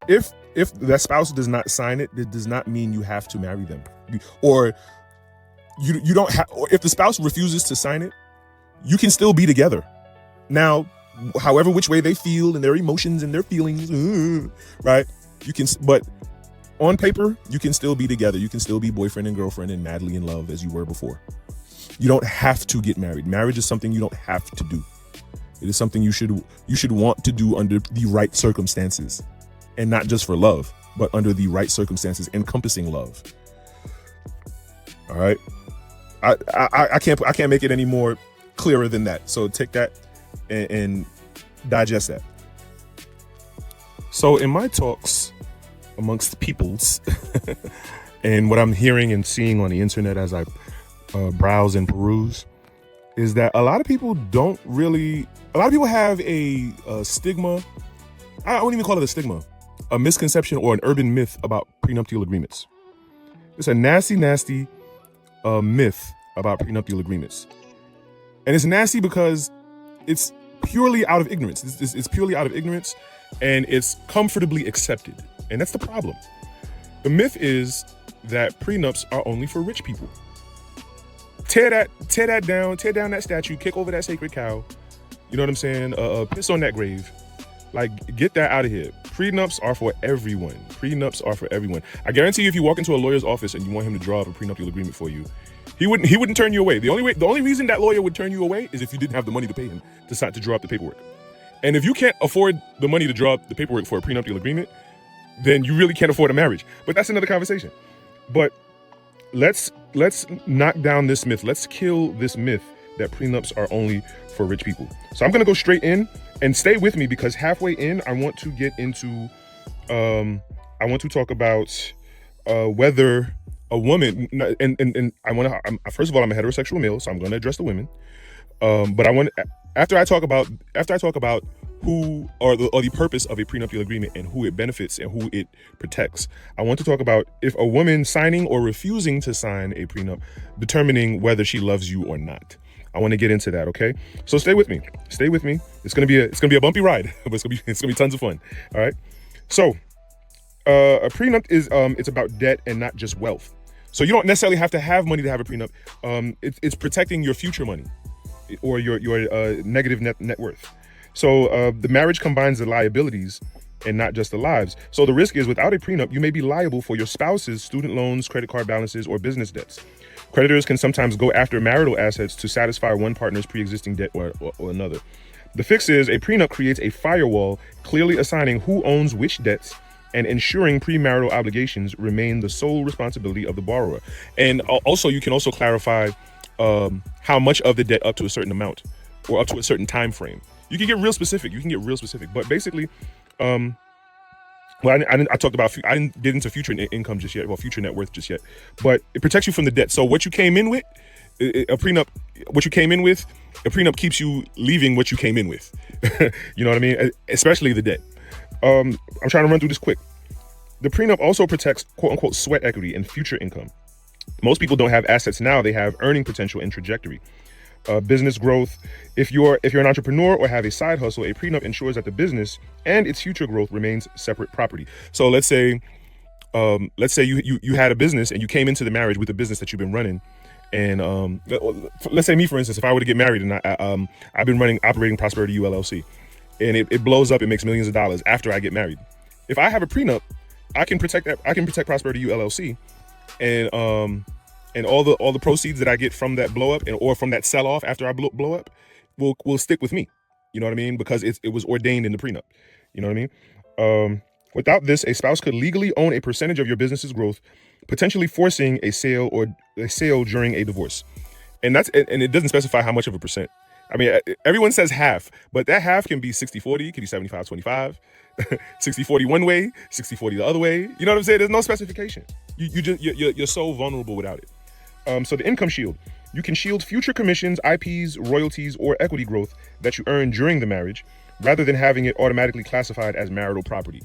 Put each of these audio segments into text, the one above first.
If that spouse does not sign it, it does not mean you have to marry them, or you don't have. Or if the spouse refuses to sign it, you can still be together. Now, however which way they feel and their emotions and their feelings, right? You can, but on paper, you can still be together. You can still be boyfriend and girlfriend and madly in love as you were before. You don't have to get married. Marriage is something you don't have to do. It is something you should want to do under the right circumstances, and not just for love, but under the right circumstances encompassing love. All right. I can't make it any more clearer than that. So take that and digest that. So in my talks amongst peoples and what I'm hearing and seeing on the internet as I browse and peruse is that a lot of people have a stigma. I wouldn't even call it a stigma, a misconception or an urban myth about prenuptial agreements. It's a nasty myth about prenuptial agreements. And it's nasty because it's purely out of ignorance. It's purely out of ignorance, and it's comfortably accepted. And that's the problem. The myth is that prenups are only for rich people. Tear that down, tear down that statue, kick over that sacred cow. You know what I'm saying? Piss on that grave. Like, get that out of here. Prenups are for everyone. Prenups are for everyone. I guarantee you, if you walk into a lawyer's office and you want him to draw up a prenuptial agreement for you, he wouldn't turn you away. The only reason that lawyer would turn you away is if you didn't have the money to pay him to draw up the paperwork. And if you can't afford the money to draw up the paperwork for a prenuptial agreement, then you really can't afford a marriage. But that's another conversation. But let's knock down this myth. Let's kill this myth that prenups are only for rich people. So I'm going to go straight in, and stay with me, because halfway in, I want to get into, I want to talk about whether a woman, and I want to, first of all, I'm a heterosexual male, so I'm going to address the women. But I want, after I talk about who or the purpose of a prenuptial agreement and who it benefits and who it protects, I want to talk about if a woman signing or refusing to sign a prenup, determining whether she loves you or not. I want to get into that, okay? So stay with me. Stay with me. It's gonna be a bumpy ride, but it's gonna be tons of fun. All right. So a prenup is it's about debt and not just wealth. So you don't necessarily have to have money to have a prenup. It's protecting your future money or your negative net worth. So the marriage combines the liabilities and not just the lives. So the risk is, without a prenup, you may be liable for your spouse's student loans, credit card balances, or business debts. Creditors can sometimes go after marital assets to satisfy one partner's pre-existing debt or another. The fix is, a prenup creates a firewall, clearly assigning who owns which debts and ensuring premarital obligations remain the sole responsibility of the borrower. And also, you can also clarify how much of the debt up to a certain amount or up to a certain time frame. You can get real specific. But basically, well, I talked about, I didn't get into future income just yet, well, future net worth just yet, but it protects you from the debt. So what you came in with, a prenup keeps you leaving what you came in with. You know what I mean? Especially the debt. I'm trying to run through this quick. The prenup also protects quote unquote sweat equity and future income. Most people don't have assets now, they have earning potential and trajectory. Business growth. If you're an entrepreneur or have a side hustle, a prenup ensures that the business and its future growth remains separate property. So let's say you had a business and you came into the marriage with a business that you've been running, and let's say me, for instance, if I were to get married and I've been operating Prosperity U LLC, and it blows up, it makes millions of dollars after I get married. If I have a prenup, I can protect that. I can protect Prosperity U LLC, and all the proceeds that I get from that blow up or from that sell off after I blow up will stick with me. You know what I mean? Because it was ordained in the prenup. You know what I mean? Without this, a spouse could legally own a percentage of your business's growth, potentially forcing a sale during a divorce. And it doesn't specify how much of a percent. I mean, everyone says half, but that half can be 60-40, can be 75-25, 60-40 one way, 60-40 the other way. You know what I'm saying? There's no specification. You're so vulnerable without it. So the income shield. You can shield future commissions, IPs, royalties, or equity growth that you earn during the marriage, rather than having it automatically classified as marital property.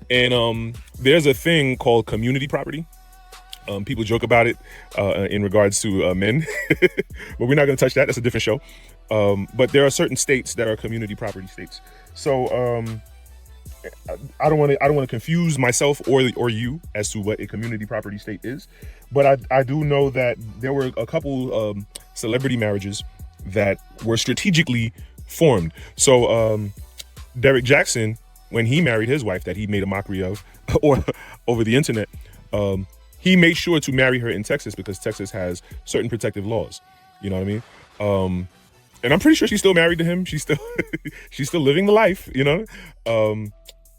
And there's a thing called community property. People joke about it in regards to men, but we're not going to touch that. That's a different show. But there are certain states that are community property states. So I don't want to confuse myself or you as to what a community property state is, but I do know that there were a couple celebrity marriages that were strategically formed. So Derek Jackson, when he married his wife that he made a mockery of or over the internet, he made sure to marry her in Texas because Texas has certain protective laws. You know what I mean? And I'm pretty sure she's still married to him. She's still she's still living the life, you know. The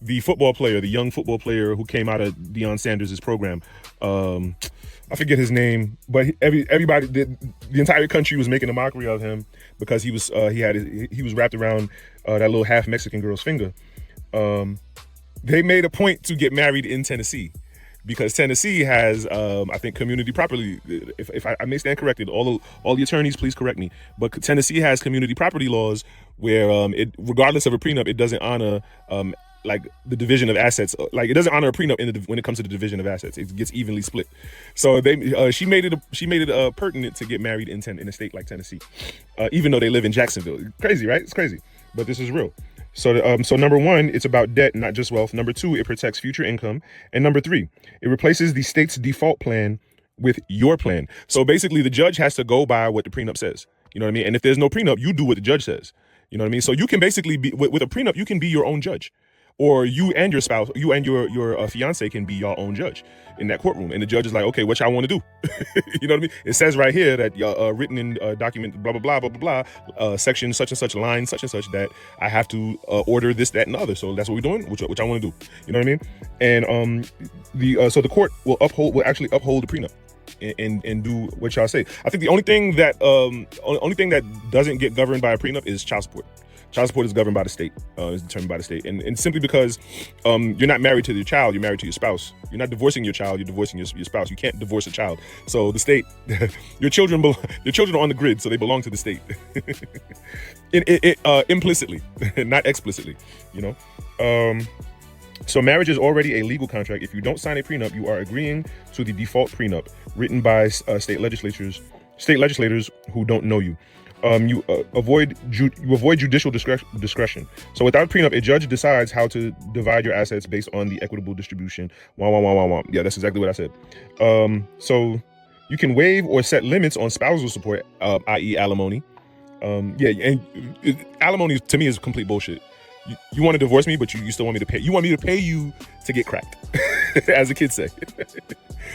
young football player who came out of Deion Sanders' program, I forget his name, but everybody, the entire country was making a mockery of him because he was wrapped around that little half Mexican girl's finger. They made a point to get married in Tennessee, because Tennessee has, I think, community property. If I may stand corrected, all the attorneys, please correct me. But Tennessee has community property laws where, regardless of a prenup, it doesn't honor like the division of assets. Like, it doesn't honor a prenup when it comes to the division of assets. It gets evenly split. So she made it pertinent to get married in a state like Tennessee, even though they live in Jacksonville. Crazy, right? It's crazy, but this is real. So, so number one, it's about debt, not just wealth. Number two, it protects future income. And number three, it replaces the state's default plan with your plan. So basically, the judge has to go by what the prenup says. You know what I mean? And if there's no prenup, you do what the judge says. You know what I mean? So you can basically be, with a prenup, you can be your own judge. Or you and your spouse, you and your fiance can be your own judge in that courtroom. And the judge is like, okay, what y'all want to do? You know what I mean? It says right here that written in document, blah, blah, blah, blah, blah, blah, section such and such, line such and such, that I have to order this, that, and the other. So that's what we're doing, which I want to do. You know what I mean? And so the court will actually uphold the prenup and do what y'all say. I think the only thing that doesn't get governed by a prenup is child support. Child support is governed by the state, is determined by the state. And simply because you're not married to your child, you're married to your spouse. You're not divorcing your child, you're divorcing your spouse. You can't divorce a child. So the state, your children are on the grid, so they belong to the state. Implicitly, not explicitly, you know. So marriage is already a legal contract. If you don't sign a prenup, you are agreeing to the default prenup written by state legislators who don't know you. You avoid judicial discretion. So without a prenup, a judge decides how to divide your assets based on the equitable distribution. Yeah, that's exactly what I said. So you can waive or set limits on spousal support, i.e. alimony. Alimony to me is complete bullshit. You want to divorce me, but you still want me to pay. You want me to pay you to get cracked, as the kids say.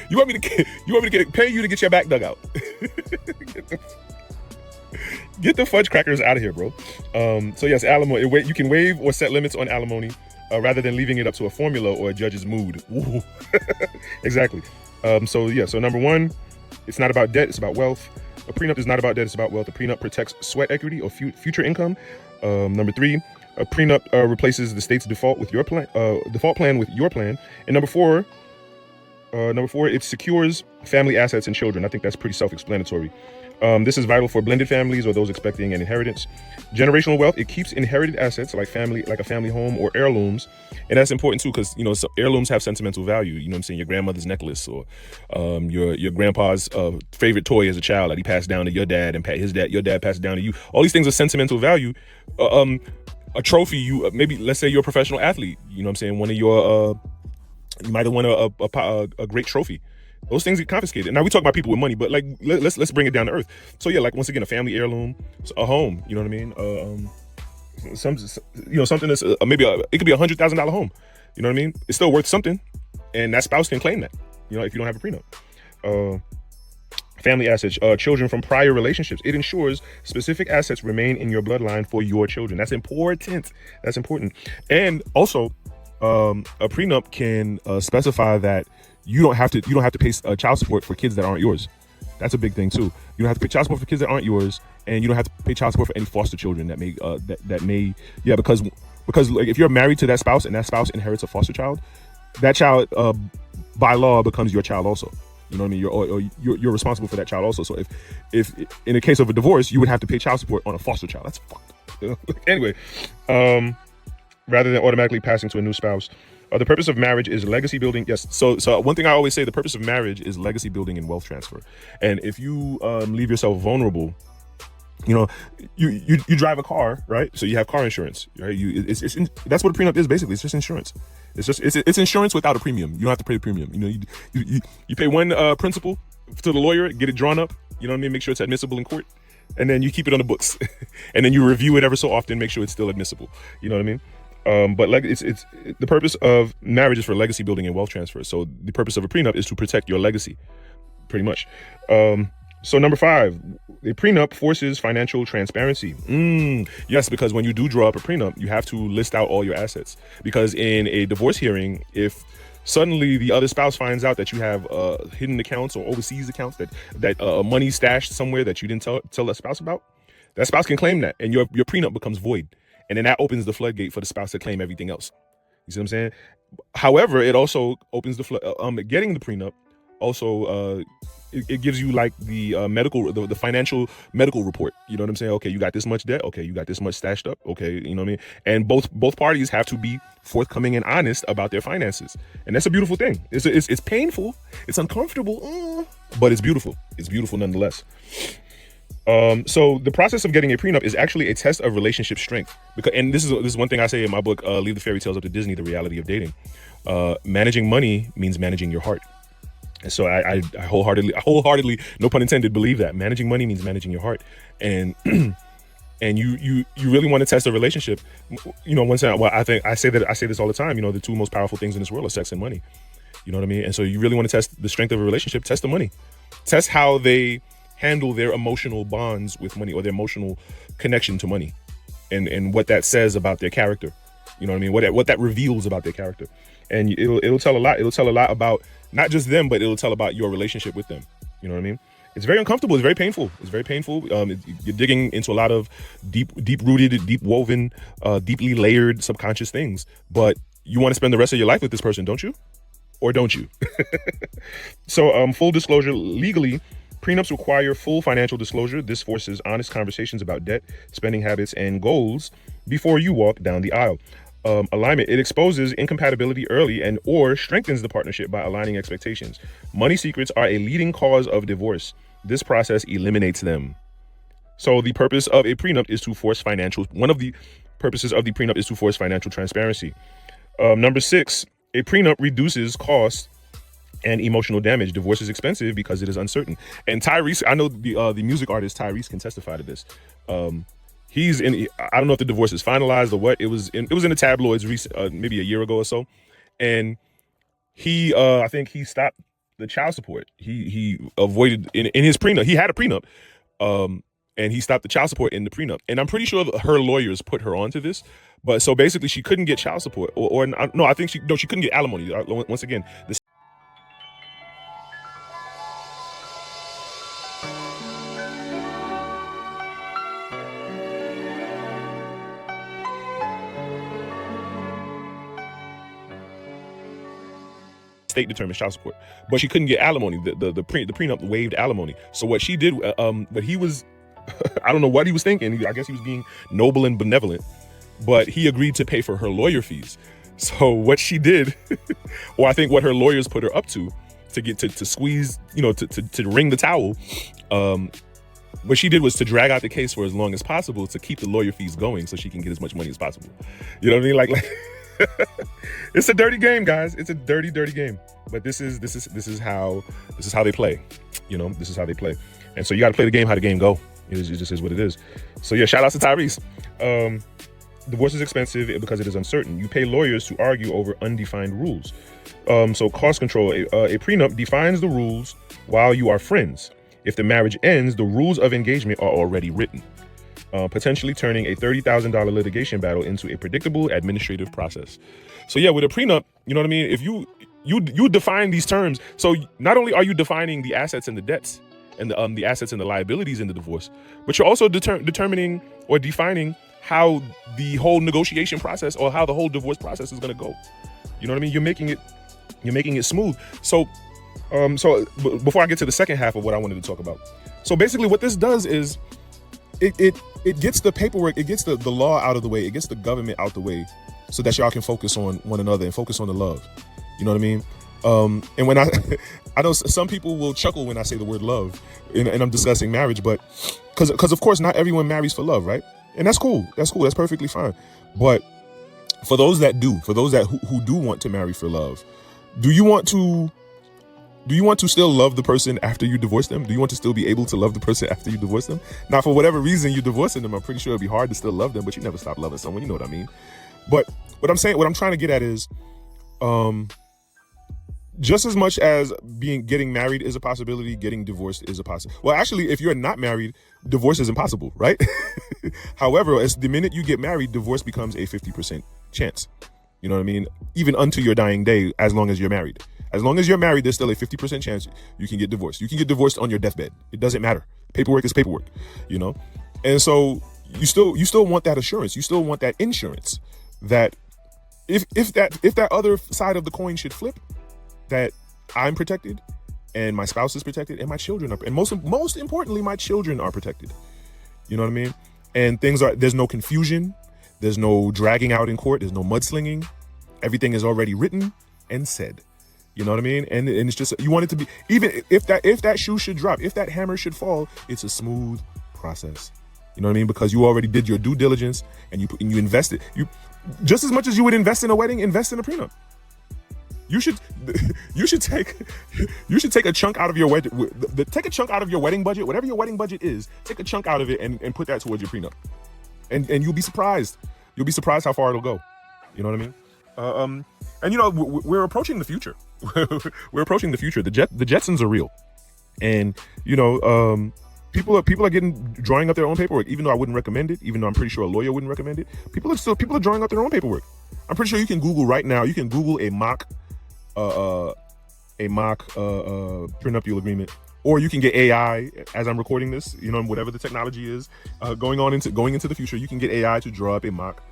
You want me to pay you to get your back dug out. Get the fudge crackers out of here, bro. So yes, alimony. You can waive or set limits on alimony rather than leaving it up to a formula or a judge's mood. Ooh. Exactly. So number one, it's not about debt, it's about wealth. A prenup is not about debt, it's about wealth. A prenup protects sweat equity or future income. Number three, a prenup replaces the state's default plan with your plan. And number four, it secures family assets and children. I think that's pretty self-explanatory. This is vital for blended families or those expecting an inheritance. Generational wealth, it keeps inherited assets like a family home or heirlooms. And that's important too, because, you know, heirlooms have sentimental value. You know what I'm saying? Your grandmother's necklace, or your grandpa's favorite toy as a child that he passed down to your dad, and your dad passed it down to you. All these things are sentimental value. A trophy, maybe, let's say you're a professional athlete. You know what I'm saying? One of your, you might have won a great trophy. Those things get confiscated. Now we talk about people with money, but like let's bring it down to earth. So yeah, like once again, a family heirloom, a home. You know what I mean? Something that's maybe it could be $100,000 home. You know what I mean? It's still worth something, and that spouse can claim that. You know, if you don't have a prenup. Family assets, children from prior relationships. It ensures specific assets remain in your bloodline for your children. That's important. That's important. And also, a prenup can specify that you don't have to pay child support for kids that aren't yours. That's a big thing too. You don't have to pay child support for kids that aren't yours, and you don't have to pay child support for any foster children that may because like if you're married to that spouse and that spouse inherits a foster child, that child by law becomes your child also. You know what I mean? You're responsible for that child also. So if in a case of a divorce, you would have to pay child support on a foster child. That's fucked. Anyway, rather than automatically passing to a new spouse. The purpose of marriage is legacy building. Yes. So one thing I always say, the purpose of marriage is legacy building and wealth transfer. And if you leave yourself vulnerable You know, you drive a car, right? So you have car insurance, right? That's what a prenup is basically. It's just insurance. It's insurance without a premium. You don't have to pay the premium. You know, you pay one principal to the lawyer, get it drawn up. You know what I mean? Make sure it's admissible in court, and then you keep it on the books, and then you review it ever so often, make sure it's still admissible. You know what I mean? But like it's the purpose of marriage is for legacy building and wealth transfer. So the purpose of a prenup is to protect your legacy, pretty much. So number 5, a prenup forces financial transparency. Yes, because when you do draw up a prenup, you have to list out all your assets. Because in a divorce hearing, if suddenly the other spouse finds out that you have hidden accounts or overseas accounts that money stashed somewhere that you didn't tell that spouse about, that spouse can claim that, and your prenup becomes void. And then that opens the floodgate for the spouse to claim everything else. You see what I'm saying? However, it also opens the getting the prenup also it gives you like the the financial medical report. You know what I'm saying? Okay, you got this much debt. Okay, you got this much stashed up. Okay, you know what I mean? And both parties have to be forthcoming and honest about their finances, and that's a beautiful thing. It's painful, it's uncomfortable, but it's beautiful. It's beautiful nonetheless. So the process of getting a prenup is actually a test of relationship strength. And this is one thing I say in my book, Leave the Fairy Tales Up to Disney, The Reality of Dating. Managing money means managing your heart. And so I wholeheartedly, no pun intended, believe that managing money means managing your heart. And and you really want to test a relationship. You know, I say this all the time. You know, the 2 most powerful things in this world are sex and money. You know what I mean? And so you really want to test the strength of a relationship. Test the money. Test how they handle their emotional bonds with money, or their emotional connection to money, and what that says about their character. You know what I mean? What that reveals about their character. And it'll tell a lot. It'll tell a lot about not just them, but it'll tell about your relationship with them. You know what I mean? It's very uncomfortable. It's very painful. It's very painful. You're digging into a lot of deep-rooted, deep-woven, deeply layered subconscious things. But you want to spend the rest of your life with this person, don't you? Or don't you? So full disclosure, legally, prenups require full financial disclosure. This forces honest conversations about debt, spending habits, and goals before you walk down the aisle. Alignment, it exposes incompatibility early and or strengthens the partnership by aligning expectations. Money secrets are a leading cause of divorce. This process eliminates them. So the purpose of a prenup is to force one of the purposes of the prenup is to force financial transparency. Number 6, a prenup reduces costs and emotional damage. Divorce is expensive because it is uncertain. And Tyrese, I know the music artist Tyrese can testify to this. He's in. I don't know if the divorce is finalized or what. It was in the tabloids maybe a year ago or so, and he I think he stopped the child support. He avoided in his prenup. He had a prenup, and he stopped the child support in the prenup. And I'm pretty sure her lawyers put her onto this. But so basically, she couldn't get child support, or no, I think she couldn't get alimony. Once again, the state determines child support, but she couldn't get alimony. The prenup waived alimony. So what she did, but he was, I don't know what he was thinking. I guess he was being noble and benevolent, but he agreed to pay for her lawyer fees. So what she did, or I think what her lawyers put her up to get to squeeze, to wring the towel. What she did was to drag out the case for as long as possible to keep the lawyer fees going, so she can get as much money as possible. You know what I mean? Like. It's a dirty game, guys. It's a dirty game. But this is how they play. You know, this is how they play. And so you got to play the game how the game go. It just is what it is. So yeah, shout out to Tyrese. Divorce is expensive because it is uncertain. You pay lawyers to argue over undefined rules. So cost control. A prenup defines the rules while you are friends. If the marriage ends, the rules of engagement are already written. Potentially turning a $30,000 litigation battle into a predictable administrative process. So yeah, with a prenup, you know what I mean? If you define these terms, so not only are you defining the assets and the debts and the assets and the liabilities in the divorce, but you're also determining or defining how the whole negotiation process or how the whole divorce process is going to go. You know what I mean? You're making it smooth. So before I get to the second half of what I wanted to talk about, so basically what this does is it gets the paperwork, it gets the law out of the way, it gets the government out the way, so that y'all can focus on one another and focus on the love. You know what I mean? And when I know some people will chuckle when I say the word love, and I'm discussing marriage, but because of course not everyone marries for love, right? And that's cool. That's perfectly fine. But for those that do, who do want to marry for love, do you want to still love the person after you divorce them? Do you want to still be able to love the person after you divorce them? Now, for whatever reason you're divorcing them, I'm pretty sure it'd be hard to still love them, but you never stop loving someone. You know what I mean? But what I'm trying to get at is, just as much as getting married is a possibility, getting divorced is a possibility. Well, actually, if you're not married, divorce is impossible, right? However, as the minute you get married, divorce becomes a 50% chance. You know what I mean? Even unto your dying day, as long as you're married. As long as you're married, there's still a 50% chance you can get divorced. You can get divorced on your deathbed. It doesn't matter. Paperwork is paperwork, you know? And so you still want that assurance. You still want that insurance that if that other side of the coin should flip, that I'm protected and my spouse is protected and my children are, and most importantly, my children are protected. You know what I mean? And there's no confusion. There's no dragging out in court. There's no mudslinging. Everything is already written and said. You know what I mean? And it's just, you want it to be, even if that shoe should drop, if that hammer should fall, it's a smooth process. You know what I mean? Because you already did your due diligence and you invested. You just as much as you would invest in a wedding, invest in a prenup. You should take a chunk out of your wedding. Take a chunk out of your wedding budget, whatever your wedding budget is. Take a chunk out of it and put that towards your prenup, and you'll be surprised. You'll be surprised how far it'll go. You know what I mean? And you know, we're approaching the future. We're approaching the future. The Jetsons are real, and you know, people are drawing up their own paperwork. Even though I wouldn't recommend it, even though I'm pretty sure a lawyer wouldn't recommend it, people are drawing up their own paperwork. I'm pretty sure you can Google right now. You can Google a mock prenuptial agreement, or you can get AI as I'm recording this. You know, whatever the technology is going into the future, you can get AI to draw up a mock.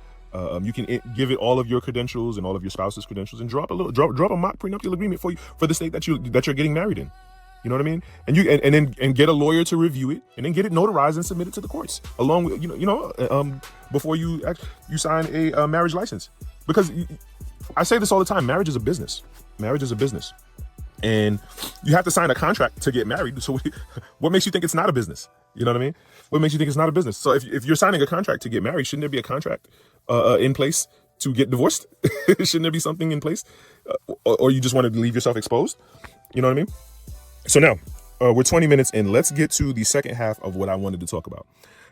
You can give it all of your credentials and all of your spouse's credentials and drop a mock prenuptial agreement for you for the state that you're getting married in. You know what I mean? And you and get a lawyer to review it and then get it notarized and submit it to the courts along with before you sign a marriage license. Because I say this all the time, marriage is a business. Marriage is a business. And you have to sign a contract to get married. So what makes you think it's not a business? You know what I mean? What makes you think it's not a business? So if you're signing a contract to get married, shouldn't there be a contract in place to get divorced? Shouldn't there be something in place? Or you just want to leave yourself exposed? You know what I mean? So now, we're 20 minutes in. Let's get to the second half of what I wanted to talk about.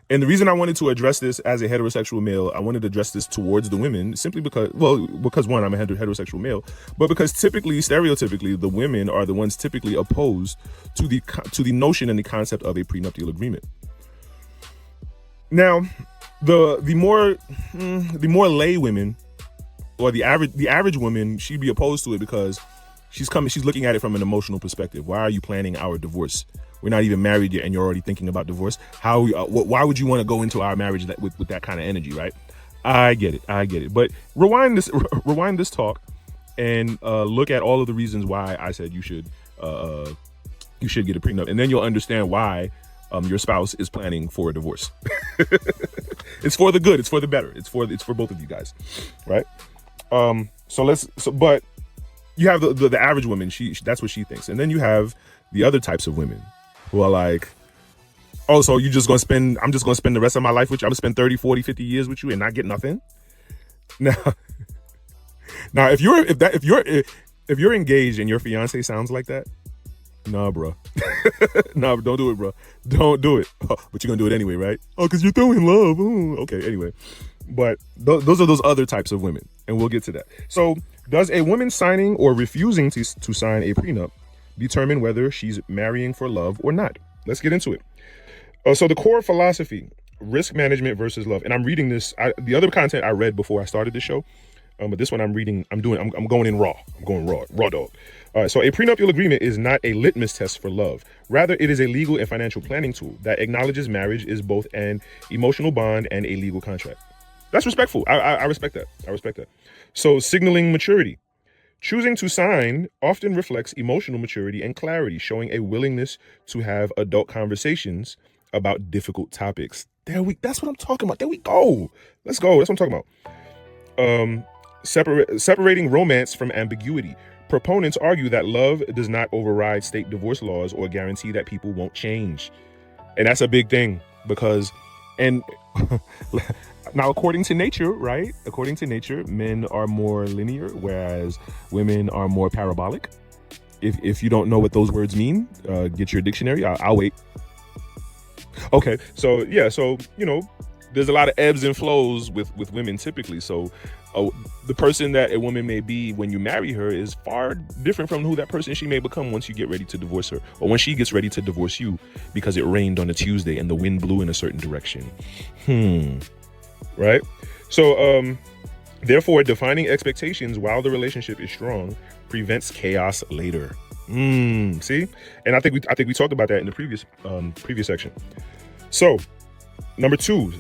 And the reason I wanted to address this as a heterosexual male, I wanted to address this towards the women simply because one, I'm a heterosexual male, but because stereotypically, the women are the ones typically opposed to the notion and the concept of a prenuptial agreement. Now, the more lay women, or the average woman, she'd be opposed to it because she's looking at it from an emotional perspective. Why are you planning our divorce? We're not even married yet and you're already thinking about divorce. Why would you want to go into our marriage with that kind of energy, right? I get it. But rewind this talk and look at all of the reasons why I said you should get a prenup, and then you'll understand why your spouse is planning for a divorce. It's for the good, it's for the better, it's for both of you guys, right? But you have the average woman, that's what she thinks. And then you have the other types of women who are like, oh, so I'm just going to spend the rest of my life with you. I'm going to spend 30, 40, 50 years with you and not get nothing. Now if you're engaged and your fiance sounds like that, nah, bro. Nah, don't do it, bro. Don't do it. Oh, but you're going to do it anyway, right? Oh, because you're throwing love. Ooh. Okay, anyway. But those are those other types of women, and we'll get to that. So does a woman signing or refusing to sign a prenup determine whether she's marrying for love or not? Let's get into it. So the core philosophy, risk management versus love. And I'm reading this. The other content I read before I started this show, but this one I'm going in raw. I'm going raw dog. All right. So a prenuptial agreement is not a litmus test for love. Rather, it is a legal and financial planning tool that acknowledges marriage is both an emotional bond and a legal contract. That's respectful. I respect that. I respect that. So signaling maturity. Choosing to sign often reflects emotional maturity and clarity, showing a willingness to have adult conversations about difficult topics. That's what I'm talking about. There we go. Let's go. That's what I'm talking about. Separating romance from ambiguity. Proponents argue that love does not override state divorce laws or guarantee that people won't change. And that's a big thing because, and now according to nature, right? According to nature, men are more linear, whereas women are more parabolic. If you don't know what those words mean, get your dictionary. I'll wait. Okay, so yeah, so there's a lot of ebbs and flows with women typically. So the person that a woman may be when you marry her is far different from who that person she may become once you get ready to divorce her, or when she gets ready to divorce you because it rained on a Tuesday and the wind blew in a certain direction. Right? So therefore, defining expectations while the relationship is strong prevents chaos later. See? And I think we talked about that in the previous section. So number 2,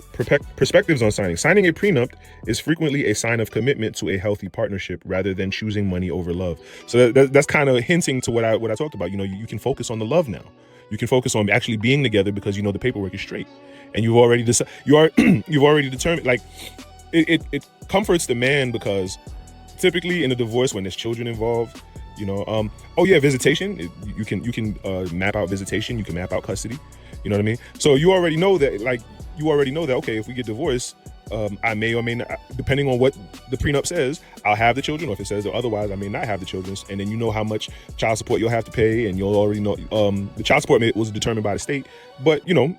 perspectives on signing. Signing a prenup is frequently a sign of commitment to a healthy partnership rather than choosing money over love. So that's kind of hinting to what I talked about. You can focus on the love now. You can focus on actually being together because the paperwork is straight, and you've already you've already determined. Like it comforts the man because typically in a divorce when there's children involved, visitation. You can map out visitation. You can map out custody. You know what I mean? So you already know that, okay, if we get divorced, I may or may not, depending on what the prenup says, I'll have the children, or if it says otherwise, I may not have the children. And then how much child support you'll have to pay, and you'll already know, the child support was determined by the state, but you're not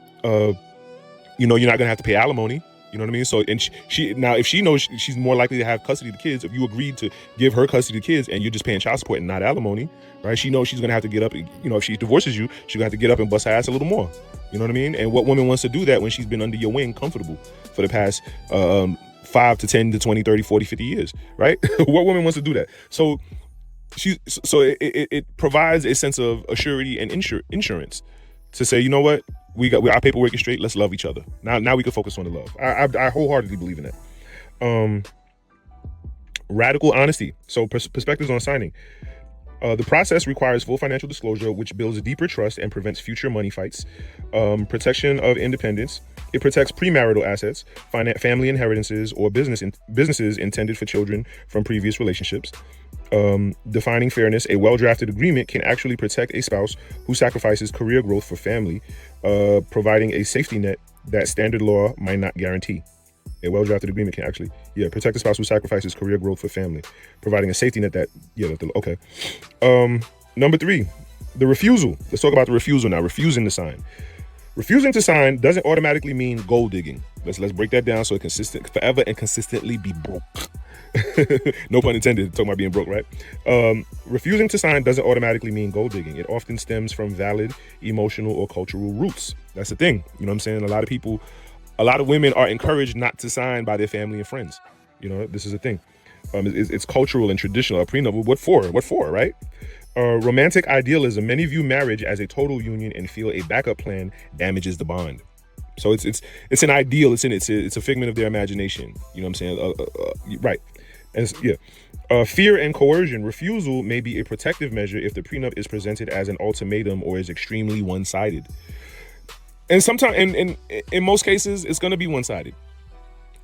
gonna have to pay alimony. You know what I mean? So, and she now, if she knows she's more likely to have custody of the kids, if you agreed to give her custody of the kids and you're just paying child support and not alimony, right? She knows she's gonna have to get up. If she divorces you, she's gonna have to get up and bust her ass a little more. You know what I mean? And what woman wants to do that when she's been under your wing, comfortable for the past 5 to 10 to 20, 30, 40, 50 years, right? What woman wants to do that? So it provides a sense of assurity and insurance to say, you know what? Our paperwork is straight. Let's love each other. Now we can focus on the love. I wholeheartedly believe in that. Radical honesty. So perspectives on signing. The process requires full financial disclosure, which builds deeper trust and prevents future money fights. Protection of independence. It protects premarital assets, family inheritances, or businesses intended for children from previous relationships. Defining fairness. A well-drafted agreement can actually protect a spouse who sacrifices career growth for family, providing a safety net that standard law might not guarantee. A well-drafted agreement can actually, protect a spouse who sacrifices career growth for family, providing a safety net that, okay. Number 3, the refusal. Let's talk about the refusal now. Refusing to sign. Refusing to sign doesn't automatically mean gold digging. Let's break that down so it forever and consistently be broke. No pun intended, talking about being broke, right? Refusing to sign doesn't automatically mean gold digging. It often stems from valid emotional or cultural roots. That's the thing. You know what I'm saying? A lot of women are encouraged not to sign by their family and friends. This is a thing. It's cultural and traditional. A prenup, what for, right? Romantic idealism. Many view marriage as a total union and feel a backup plan damages the bond. So it's an ideal. It's a figment of their imagination. You know what I'm saying? Right. And fear and coercion. Refusal may be a protective measure if the prenup is presented as an ultimatum or is extremely one-sided. And sometimes, in most cases, it's going to be one-sided.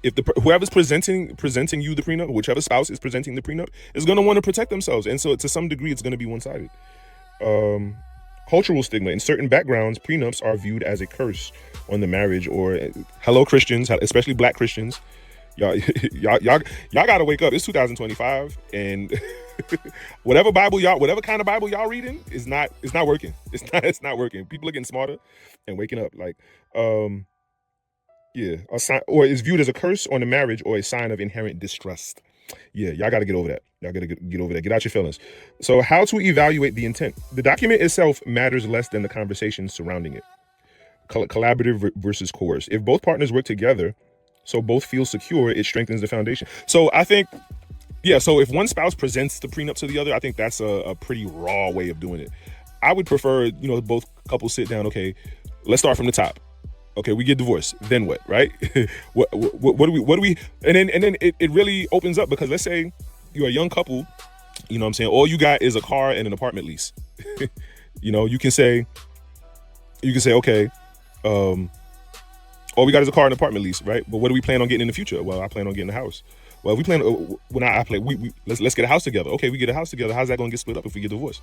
If whoever's presenting you the prenup, whichever spouse is presenting the prenup, is going to want to protect themselves, and so to some degree, it's going to be one-sided. Cultural stigma. In certain backgrounds, prenups are viewed as a curse on the marriage. Or hello, Christians, especially Black Christians. Y'all gotta wake up. It's 2025, and whatever kind of Bible y'all reading it's not working. It's not working. People are getting smarter and waking up. A sign, or is viewed as a curse on the marriage or a sign of inherent distrust. Y'all gotta get over that. Y'all gotta get over that. Get out your feelings. So how to evaluate the intent? The document itself matters less than the conversation surrounding it. Collaborative versus coerced. If both partners work together, so both feel secure, it strengthens the foundation. So I think, so if one spouse presents the prenup to the other, I think that's a pretty raw way of doing it. I would prefer, both couples sit down. Okay, let's start from the top. Okay, we get divorced. Then what, right? what do we, and then it really opens up, because let's say you're a young couple, you know what I'm saying? All you got is a car and an apartment lease. You can say, okay, all we got is a car and apartment lease, right? But what do we plan on getting in the future? Well, I plan on getting a house. Well, we plan. When I play, let's get a house together. Okay, we get a house together. How's that going to get split up if we get divorced,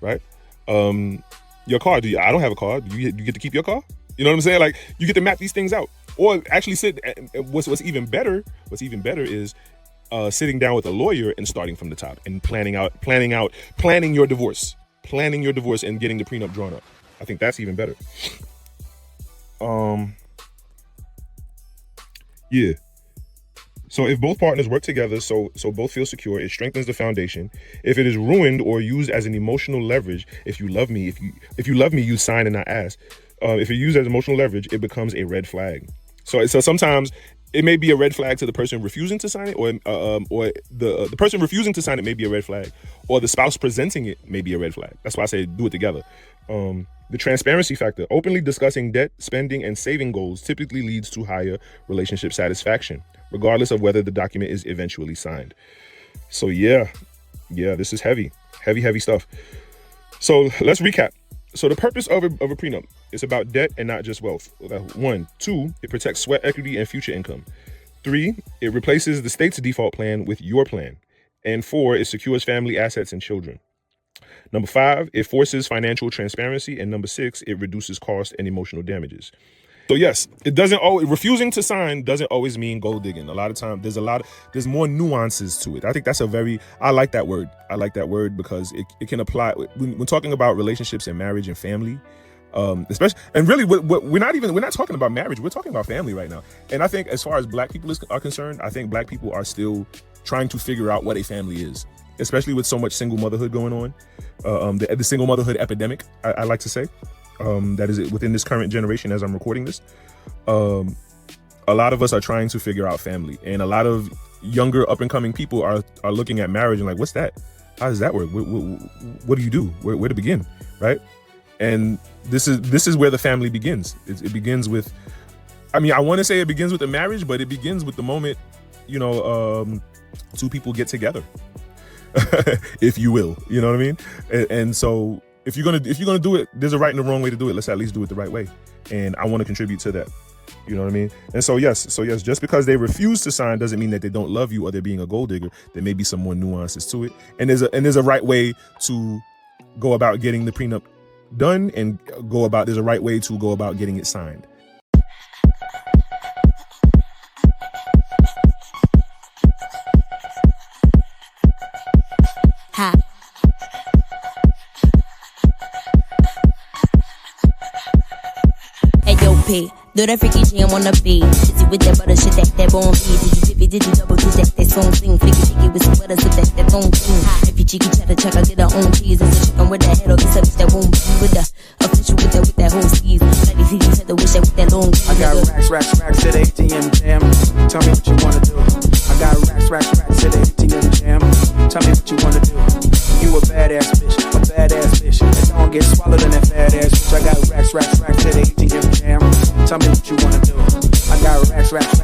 right? Your car. I don't have a car. Do you get to keep your car? You know what I'm saying? Like, you get to map these things out, or actually sit. What's even better is sitting down with a lawyer and starting from the top and planning your divorce, and getting the prenup drawn up. I think that's even better. Yeah. So if both partners work together, so both feel secure, it strengthens the foundation. If it is ruined or used as an emotional leverage, if you love me, you sign and not ask. If it's used as emotional leverage, it becomes a red flag. So sometimes it may be a red flag to the person refusing to sign it, or the person refusing to sign it may be a red flag, or the spouse presenting it may be a red flag. That's why I say do it together. The transparency factor. Openly discussing debt, spending, and saving goals typically leads to higher relationship satisfaction, regardless of whether the document is eventually signed. So yeah, this is heavy stuff. So let's recap. So the purpose of a prenup is about debt and not just wealth. 1, 2, it protects sweat equity and future income. 3, it replaces the state's default plan with your plan. And 4, it secures family assets and children. Number 5, it forces financial transparency. And number 6, it reduces cost and emotional damages. So yes, refusing to sign doesn't always mean gold digging. A lot of times there's more nuances to it. I think I like that word. I like that word because it can apply when talking about relationships and marriage and family, especially, and really we're not talking about marriage. We're talking about family right now. And I think as far as Black people are concerned, I think Black people are still trying to figure out what a family is, especially with so much single motherhood going on. The single motherhood epidemic, I like to say. That is within this current generation as I'm recording this. A lot of us are trying to figure out family, and a lot of younger up and coming people are looking at marriage and like, what's that? How does that work? What do you do? Where to begin, right? And this is where the family begins. It begins with, I want to say it begins with the marriage, but it begins with the moment, two people get together, if you will, you know what I mean? And so if you're gonna do it, there's a right and a wrong way to do it. Let's at least do it the right way. And I want to contribute to that. You know what I mean? And so yes, just because they refuse to sign doesn't mean that they don't love you or they're being a gold digger. There may be some more nuances to it. And there's a right way to go about getting the prenup done, and there's a right way to go about getting it signed. Ha. Hey yo, P, do that freaky jam on the beat. Busy with that butter shit, that bone feed. Did you double to that song sing? Flicky with some butter, so that song sing. If you cheeky cheddar check, I get her own cheese. It's a chicken with that head, or it's a bitch that won't be with the official with that whole skis. Like these heat cheddar, wish that with that long. I got racks to the ATM jam. Tell me what you wanna do. I got racks to the ATM jam. Tell me what you wanna do. You a badass bitch. That don't get swallowed in that fat ass bitch. I got racks to the ATM jam. Tell me what you wanna do. I got racks